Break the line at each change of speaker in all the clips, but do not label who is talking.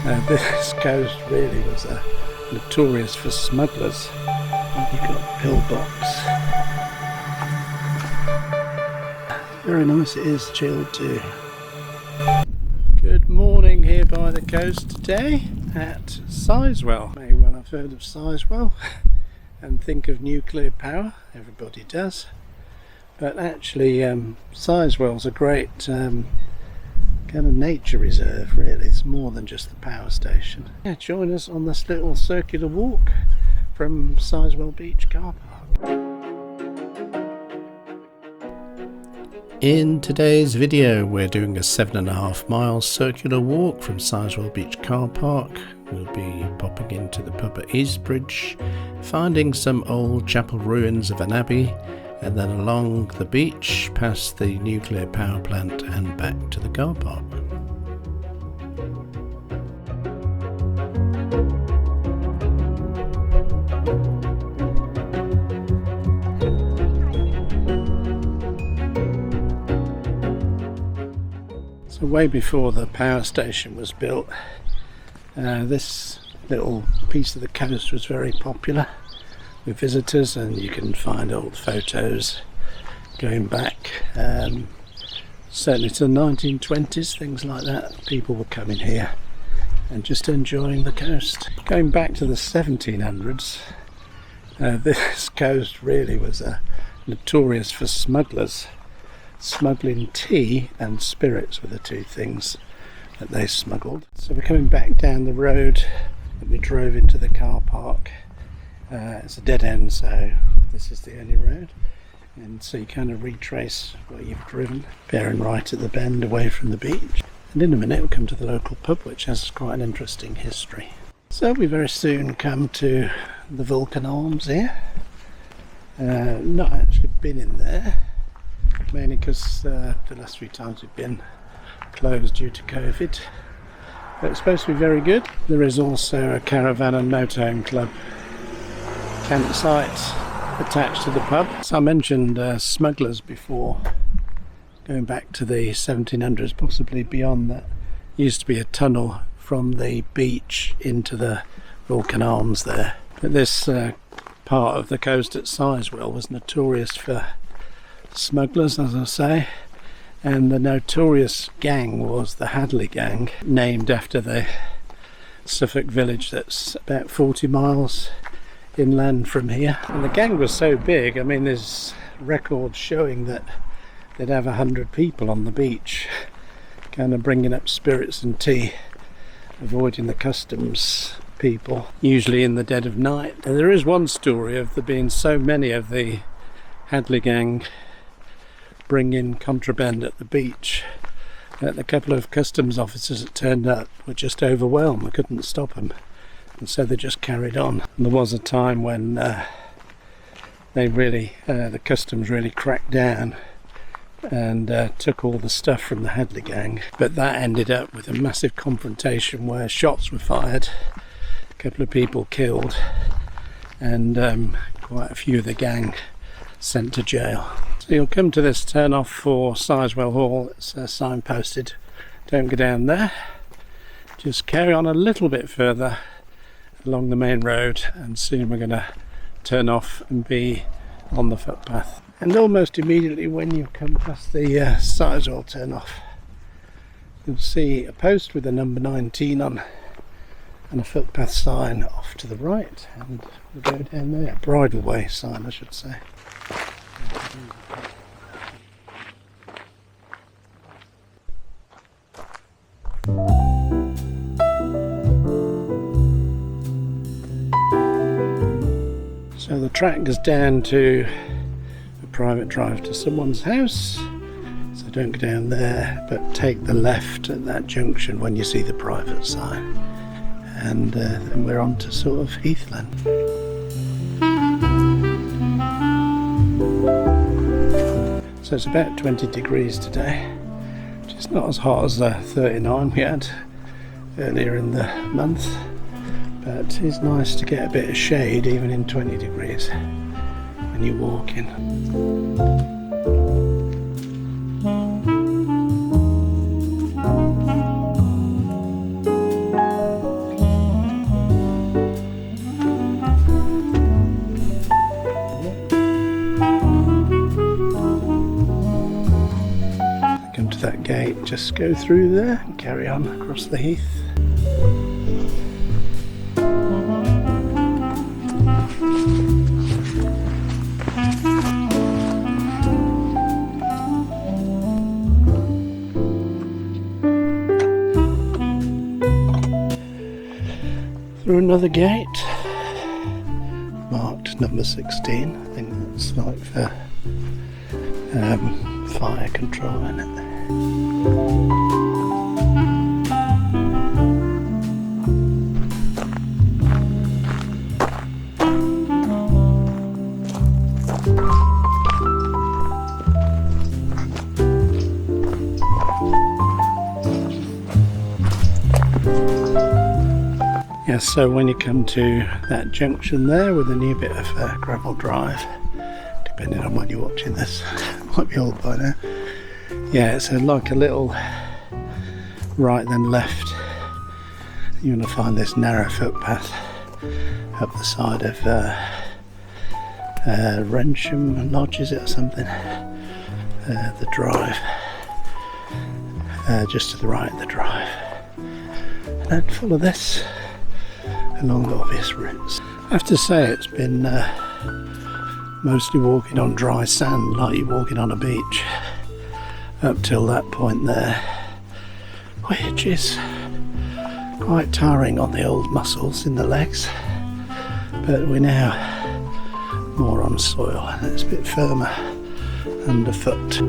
This coast really was notorious for smugglers. You've got pillbox. Very nice, it is chilled too. Good morning here by the coast today at Sizewell. You may well have heard of Sizewell and think of nuclear power, everybody does. But actually Sizewell's a great kind of nature reserve really. It's more than just the power station. Yeah, join us on this little circular walk from Sizewell Beach car park. In today's video we're doing a 7.5 mile circular walk from Sizewell Beach car park. We'll be popping into the pub at Eastbridge, finding some old chapel ruins of an abbey, and then along the beach past the nuclear power plant and back to the car park. So way before the power station was built, this little piece of the coast was very popular with visitors, and you can find old photos going back certainly to the 1920s, things like that. People were coming here and just enjoying the coast. Going back to the 1700s, this coast really was notorious for smugglers. Smuggling tea and spirits were the two things that they smuggled. So we're coming back down the road that we drove into the car park. It's a dead end, so this is the only road, and so you kind of retrace where you've driven, bearing right at the bend away from the beach. And in a minute we'll come to the local pub, which has quite an interesting history. So we very soon come to the Vulcan Arms here. Not actually been in there, mainly because the last few times we've been closed due to COVID, but it's supposed to be very good. There is also a caravan and motorhome club campsite attached to the pub. So I mentioned Smugglers before, going back to the 1700s, possibly beyond that. Used to be a tunnel from the beach into the Vulcan Arms there. But this part of the coast at Sizewell was notorious for smugglers, as I say, and the notorious gang was the Hadley gang, named after the Suffolk village that's about 40 miles inland from here. And the gang was so big, I mean there's records showing that they'd have 100 people on the beach, kind of bringing up spirits and tea, avoiding the customs people, usually in the dead of night. And there is one story of there being so many of the Hadley gang bring in contraband at the beach that the couple of customs officers that turned up were just overwhelmed. They couldn't stop them, and so they just carried on. And there was a time when the customs really cracked down and took all the stuff from the Hadley gang, but that ended up with a massive confrontation where shots were fired, a couple of people killed, and quite a few of the gang sent to jail. So you'll come to this turn off for Sizewell Hall. It's signposted, don't go down there, just carry on a little bit further along the main road, and soon we're going to turn off and be on the footpath. And almost immediately when you come past the Sizewell turn off, you'll see a post with the number 19 on and a footpath sign off to the right, and we'll go down there. A bridleway sign, I should say. So the track goes down to a private drive to someone's house, so don't go down there, but take the left at that junction when you see the private sign, and then we're on to sort of heathland. So it's about 20 degrees today, which is not as hot as the 39 we had earlier in the month, but it's nice to get a bit of shade even in 20 degrees when you're walking. that gate, just go through there and carry on across the heath. Through another gate, marked number 16. I think that's like for fire control in it. Yes, so when you come to that junction there with a new bit of gravel drive, depending on when you're watching this, it might be old by now. Yeah, it's like a little right then left. You're going to find this narrow footpath up the side of Wrensham Lodge, is it, or something? The drive, just to the right of the drive. And then follow this along the obvious routes. I have to say it's been mostly walking on dry sand, like you're walking on a beach, up till that point there, which is quite tiring on the old muscles in the legs, but we're now more on soil and it's a bit firmer underfoot.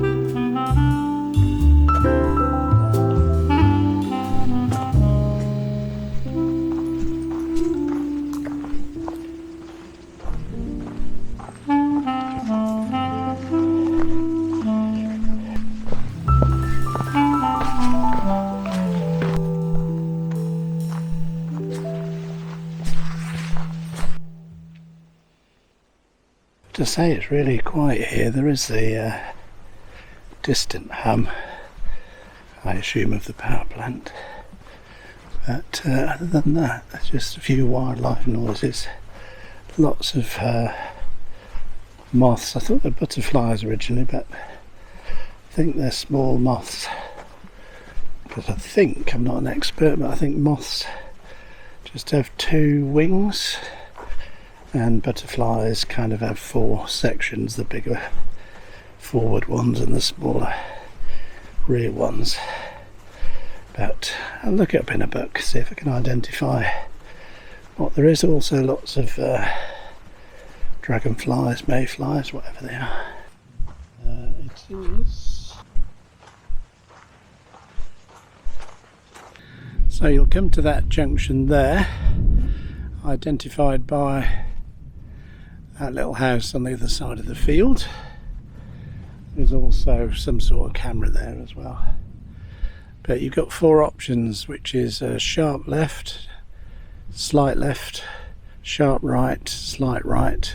To say it's really quiet here. There is the distant hum, I assume, of the power plant, but other than that, there's just a few wildlife noises. Lots of moths. I thought they were butterflies originally, but I think they're small moths, because I think, I'm not an expert, but I think moths just have 2 wings, and butterflies kind of have 4 sections, the bigger forward ones and the smaller rear ones. But I'll look it up in a book, see if I can identify what there is. Also lots of dragonflies, mayflies, whatever they are. It is. So you'll come to that junction there, identified by that little house on the other side of the field. There's also some sort of camera there as well. But you've got 4 options, which is a sharp left, slight left, sharp right, slight right.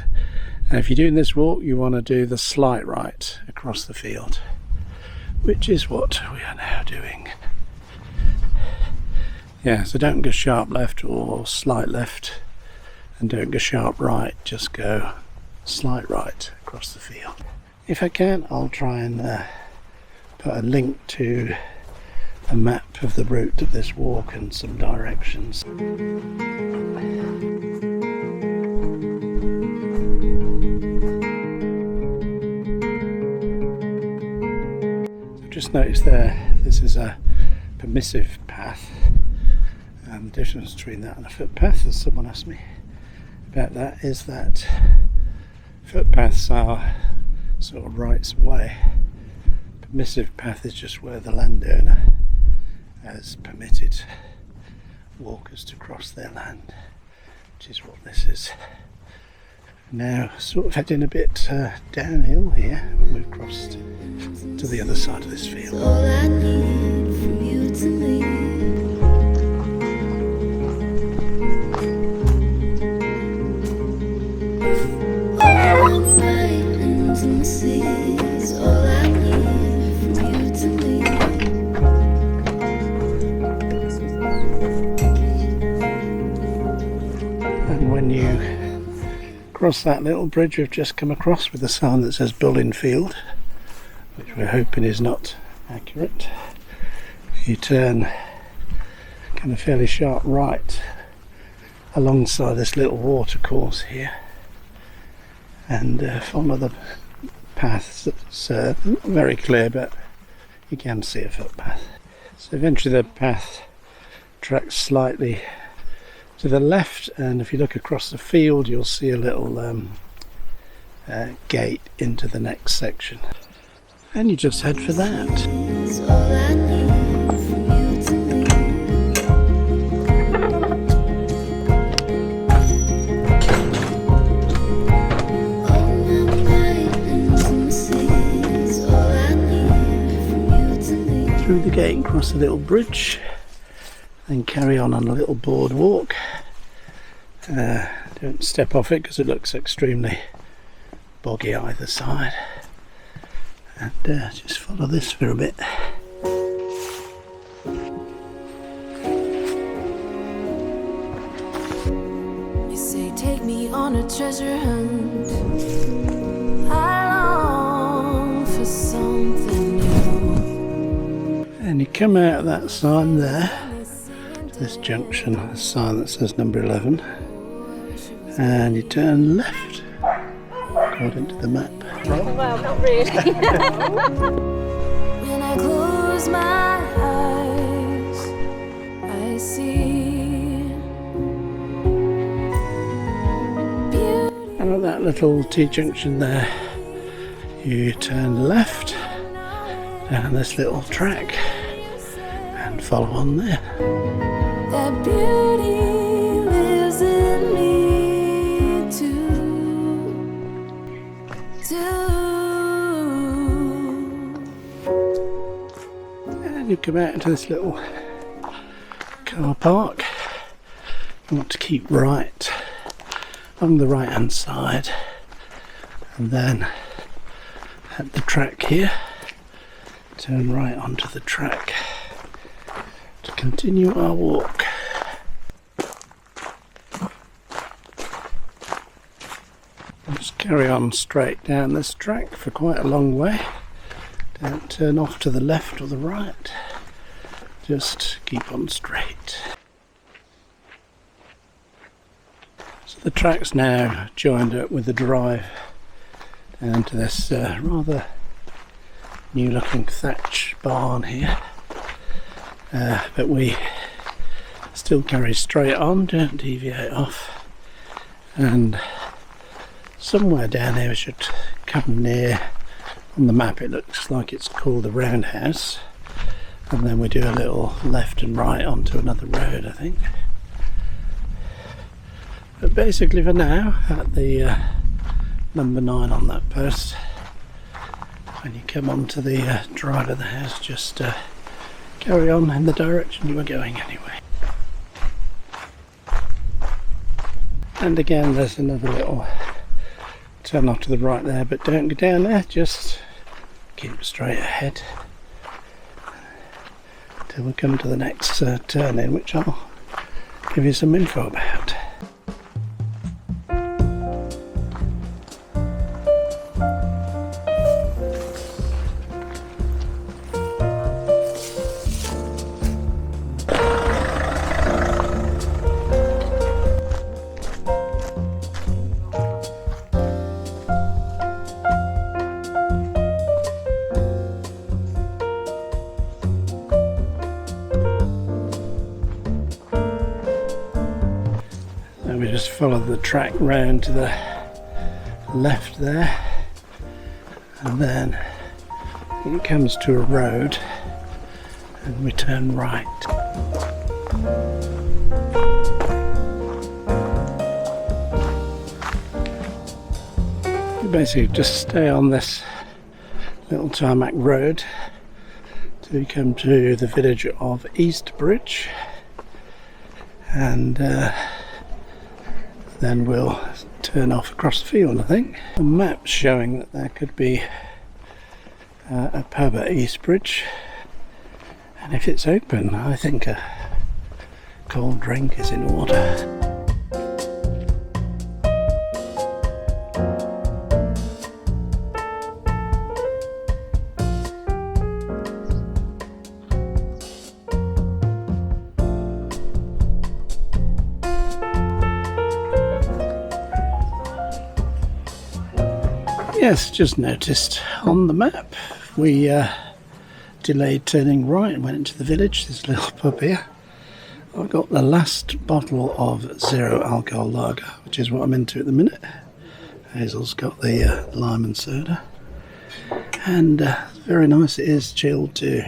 And if you're doing this walk, you want to do the slight right across the field, which is what we are now doing. Yeah, so don't go sharp left or slight left, and don't go sharp right, just go slight right across the field. If I can, I'll try and put a link to a map of the route of this walk and some directions. So just notice there, this is a permissive path, and the difference between that and a footpath, as someone asked me about that, is that footpaths are sort of rights of way. Permissive path is just where the landowner has permitted walkers to cross their land, which is what this is. Now sort of heading a bit downhill here when we've crossed to the other side of this field. All I need from you to leave. And when you cross that little bridge we've just come across with a sign that says Bullingfield, which we're hoping is not accurate. You turn kind of fairly sharp right alongside this little water course here and follow the path. It's not very clear, but you can see a footpath. So eventually the path tracks slightly to the left, and if you look across the field you'll see a little gate into the next section, and you just head for that. Through the gate and cross a little bridge, then carry on a little boardwalk. Don't step off it because it looks extremely boggy either side, and just follow this for a bit.
You say take me on a treasure hunt, I long for something new.
And you come out of that sign there, this junction, a sign that says number 11, and you turn left according to the map.
Well, not really.
When I close my eyes, I see beauty.
And at that little T-junction there, you turn left down this little track and follow on there.
That beauty lives in me too.
And you come out into this little car park. You want to keep right along the right hand side, and then at the track here turn right onto the track to continue our walk. Just carry on straight down this track for quite a long way. Don't turn off to the left or the right, just keep on straight. So the track's now joined up with the drive down to this rather new looking thatch barn here, but we still carry straight on, don't deviate off, and somewhere down here we should come near. On the map it looks like it's called the Roundhouse, and then we do a little left and right onto another road, I think. But basically for now, at the number 9 on that post, when you come onto the drive of the house, just carry on in the direction you were going anyway. And again there's another little turn off to the right there, but don't go down there, just keep straight ahead till we come to the next turn in, which I'll give you some info about. We just follow the track round to the left there, and then it comes to a road and we turn right. You basically just stay on this little tarmac road till you come to the village of Eastbridge, and then we'll turn off across the field, I think. The map's showing that there could be a pub at Eastbridge, and if it's open, I think a cold drink is in order. Yes, just noticed on the map we delayed turning right and went into the village. This little pub here. I've got the last bottle of zero alcohol lager, which is what I'm into at the minute. Hazel's got the lime and soda, and very nice it is, chilled too.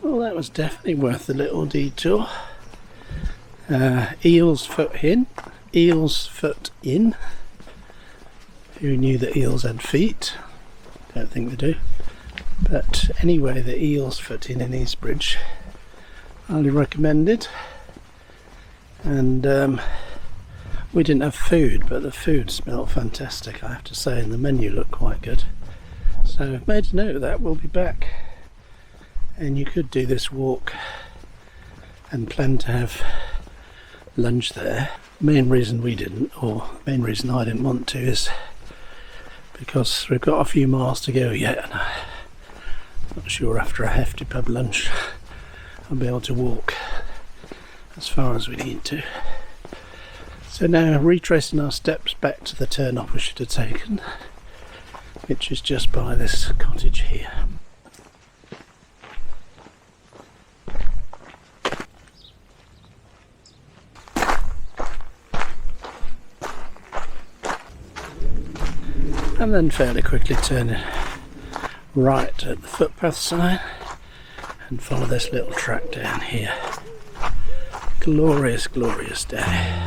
Well, that was definitely worth the little detour. Eels foot in. Eels foot in. Who knew that eels had feet? Don't think they do. But anyway, the Eels foot in Eastbridge. Highly recommended. And we didn't have food, but the food smelled fantastic, I have to say, and the menu looked quite good. So I've made a note of that. We'll be back. And you could do this walk and plan to have lunch there. Main reason we didn't, or main reason I didn't want to, is because we've got a few miles to go yet, and I'm not sure after a hefty pub lunch I'll be able to walk as far as we need to. So now retracing our steps back to the turn off we should have taken, which is just by this cottage here. And then fairly quickly turning right at the footpath sign and follow this little track down here. Glorious, glorious day.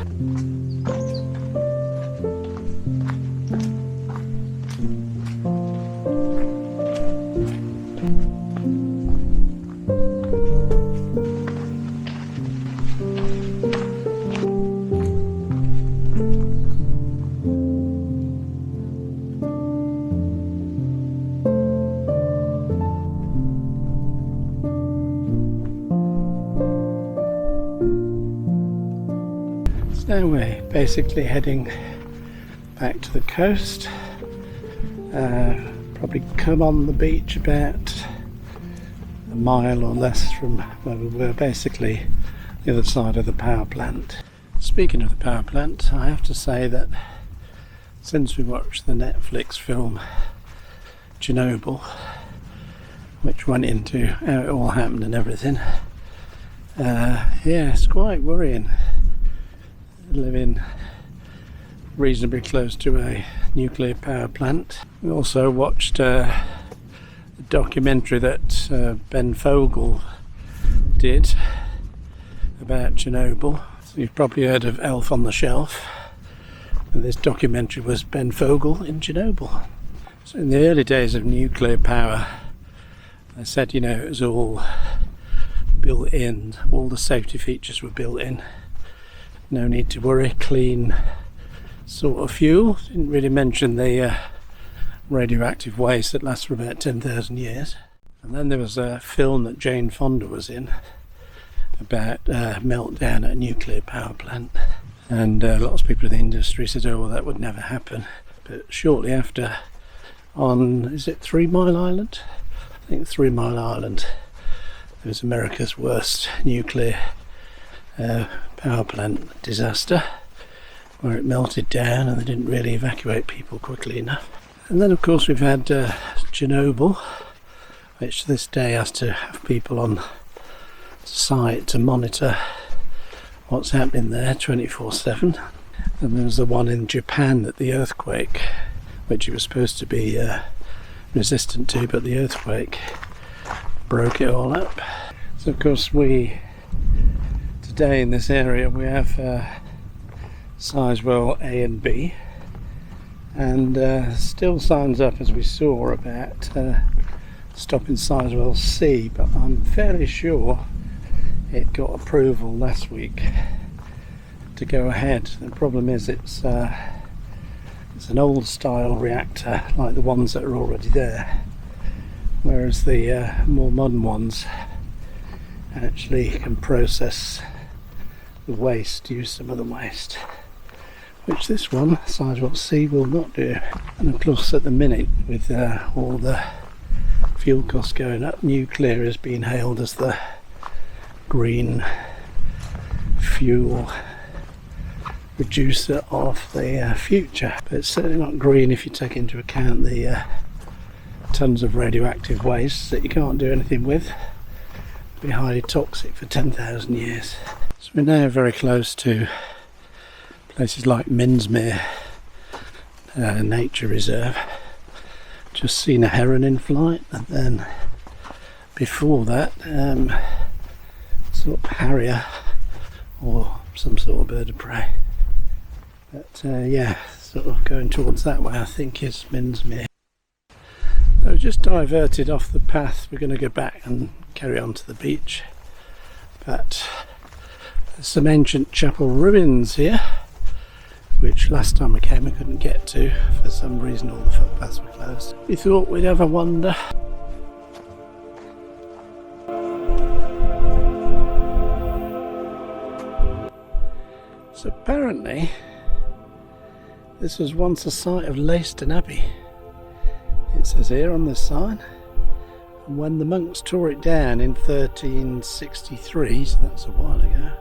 So we're basically heading back to the coast. Probably come on the beach about a mile or less from where we were, basically the other side of the power plant. Speaking of the power plant, I have to say that since we watched the Netflix film Chernobyl, which went into how it all happened and everything, yeah, it's quite worrying. Living reasonably close to a nuclear power plant. We also watched a documentary that Ben Fogle did about Chernobyl. So you've probably heard of Elf on the Shelf, and this documentary was Ben Fogle in Chernobyl. So in the early days of nuclear power, they said, you know, it was all built in, all the safety features were built in. No need to worry, clean sort of fuel. Didn't really mention the radioactive waste that lasts for about 10,000 years. And then there was a film that Jane Fonda was in about meltdown at a nuclear power plant. And lots of people in the industry said, oh, well, that would never happen. But shortly after, on, is it 3 Mile Island? I think 3 Mile Island, there was America's worst nuclear power plant disaster, where it melted down and they didn't really evacuate people quickly enough. And then of course we've had Chernobyl, which to this day has to have people on site to monitor what's happening there 24/7. And there was the one in Japan at the earthquake, which it was supposed to be resistant to, but the earthquake broke it all up. So of course today in this area we have Sizewell A and B, and still signs up, as we saw, about stopping Sizewell C, but I'm fairly sure it got approval last week to go ahead. The problem is it's an old style reactor like the ones that are already there, whereas the more modern ones actually can process the waste, use some of the waste, which this one, Sizewell C, will not do. And of course at the minute, with all the fuel costs going up, nuclear is being hailed as the green fuel reducer of the future, but it's certainly not green if you take into account the tons of radioactive waste that you can't do anything with. It'll be highly toxic for 10,000 years. So we're now very close to places like Minsmere Nature Reserve. Just seen a heron in flight, and then before that sort of harrier or some sort of bird of prey. But yeah, sort of going towards that way I think is Minsmere. So just diverted off the path. We're going to go back and carry on to the beach, but there's some ancient chapel ruins here, which last time I came I couldn't get to. For some reason all the footpaths were closed. We thought we'd have a wander. So apparently this was once a site of Leiston Abbey. It says here on this sign, and when the monks tore it down in 1363, so that's a while ago,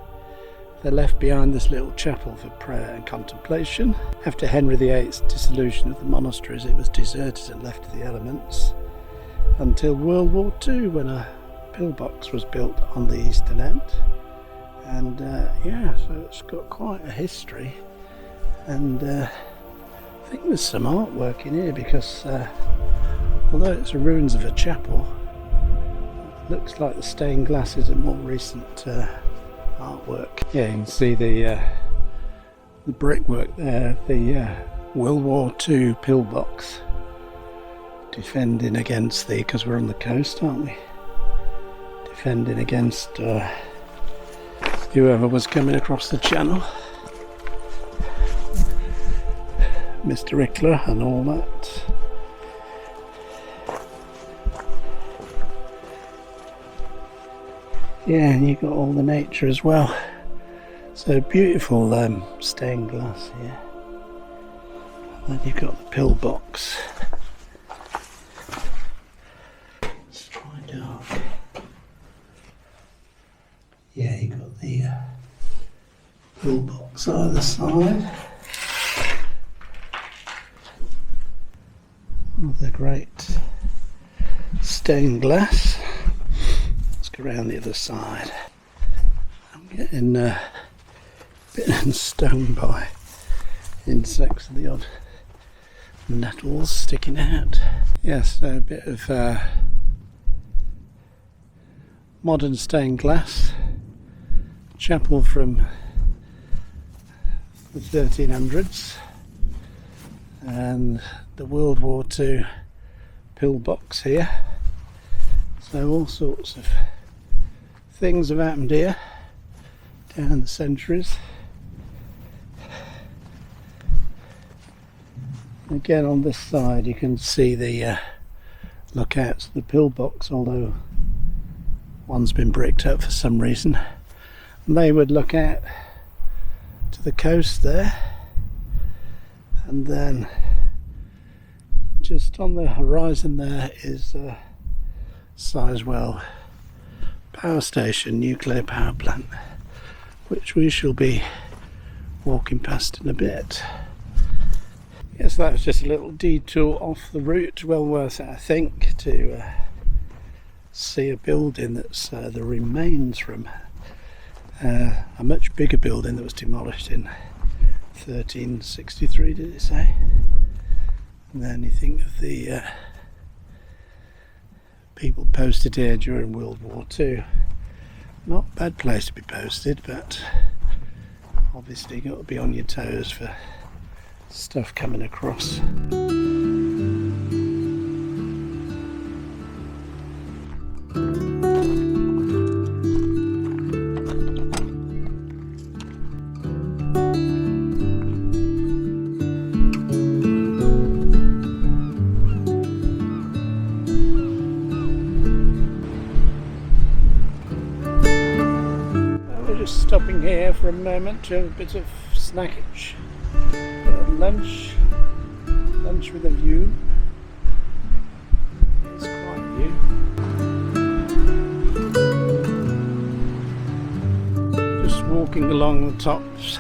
they left behind this little chapel for prayer and contemplation. After Henry VIII's dissolution of the monasteries, it was deserted and left to the elements until World War II, when a pillbox was built on the eastern end. And yeah, so it's got quite a history, and I think there's some artwork in here, because although it's the ruins of a chapel, it looks like the stained glass is a more recent artwork. Yeah, you can see the brickwork there, the World War II pillbox defending against the, because we're on the coast, aren't we? Defending against whoever was coming across the channel. Mr. Ickler and all that. Yeah, and you've got all the nature as well. So beautiful stained glass here. And then you've got the pillbox. Let's try dark. Yeah, you've got the pillbox either side. Oh, the great stained glass. Let's go around the other side. I'm getting a bit stung by insects, the odd nettles sticking out. Yes, so a bit of modern stained glass. Chapel from the 1300s, and the World War II pillbox here. So all sorts of things have happened here down the centuries. Again, on this side you can see the lookouts of the pillbox, although one's been bricked up for some reason. And they would look out to the coast there, and then just on the horizon there is Sizewell power station, nuclear power plant, which we shall be walking past in a bit. Yes, that was just a little detour off the route, well worth it I think, to see a building that's the remains from a much bigger building that was demolished in 1363, did it say? And then you think of the people posted here during World War II. Not a bad place to be posted, but obviously you've got to be on your toes for stuff coming across. Stopping here for a moment to have a bit of snackage, bit of lunch with a view. It's quite a view. Just walking along the tops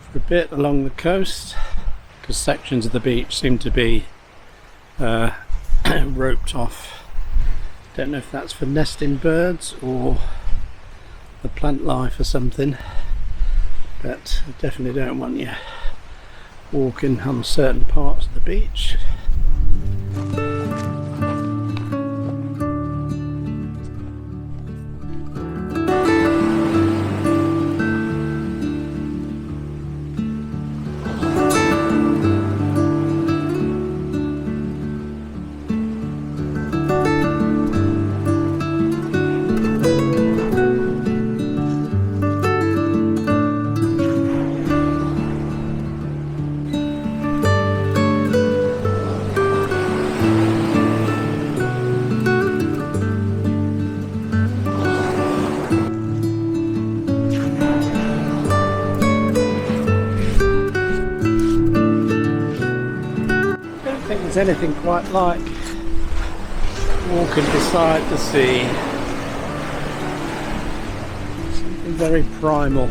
for a bit along the coast, because sections of the beach seem to be roped off. Don't know if that's for nesting birds or the plant life or something, but I definitely don't want you walking on certain parts of the beach. I don't think there's anything quite like walking beside the sea. Something very primal.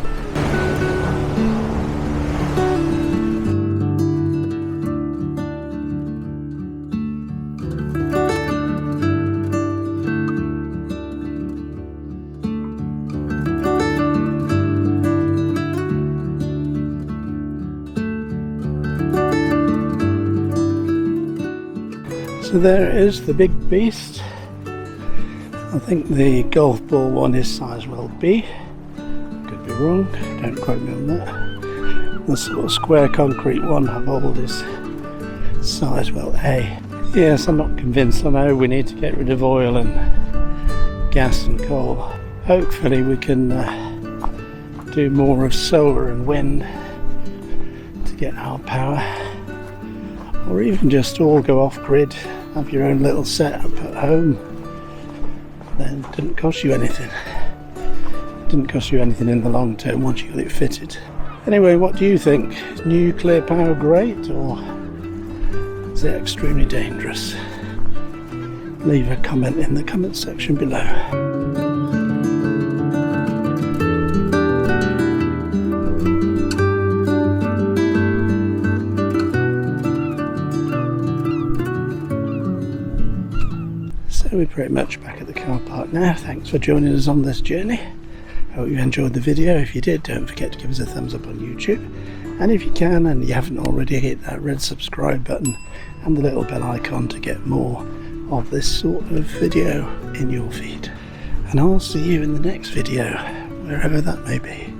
So there it is, the big beast. I think the golf ball one is Sizewell B. Could be wrong, don't quote me on that. The sort of square concrete one I've hold is Sizewell A. Yes, I'm not convinced. I know we need to get rid of oil and gas and coal. Hopefully we can do more of solar and wind to get our power. Or even just all go off grid, have your own little setup at home. Then it didn't cost you anything. It didn't cost you anything in the long term once you got it fitted. Anyway, what do you think? Is nuclear power great, or is it extremely dangerous? Leave a comment in the comment section below. So we're pretty much back at the car park now. Thanks for joining us on this journey. Hope you enjoyed the video. If you did, don't forget to give us a thumbs up on YouTube. And if you can, and you haven't already, hit that red subscribe button and the little bell icon to get more of this sort of video in your feed. And I'll see you in the next video, wherever that may be.